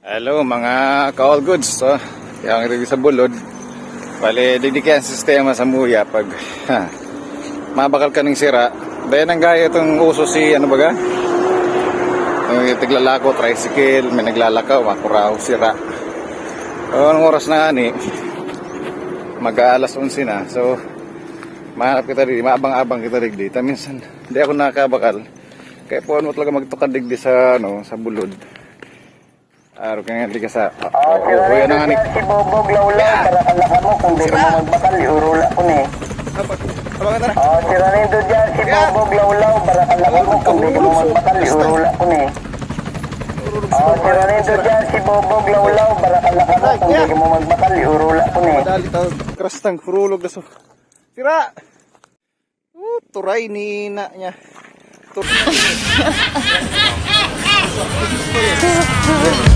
Hello mga ka-all goods. So, yung rin sa bulod, bali didikyan sistema sa muya pag mabakal ka ng sira. Dahil nang gaya itong uso si ano baga? Yung tiglalako, tricycle, may naglalakaw, makuraw, sira. So, anong oras na ani? Mag-aalas 11 na. So, mahanap kita rin, maabang-abang kita rin dito. Minsan, hindi ako nakabakal. Kaya po ano talaga magtukad digdi sa, ano, sa bulod. Araw kaya nga di ka sa... yan ang anik. Si Bobog Lawlaw, para kalaka mo, kung di mo magbakal, iurula ko na eh. Sira nito dyan, si Bobog Lawlaw, para kalaka mo, kung di mo magbakal, iurula ko na eh. Sira nito dyan, si Bobog Lawlaw, para kalaka mo, kung di mo magbakal, iurula ko na eh. Madali tawag, krastang, hurulog na so. Sira! Turay ni na niya.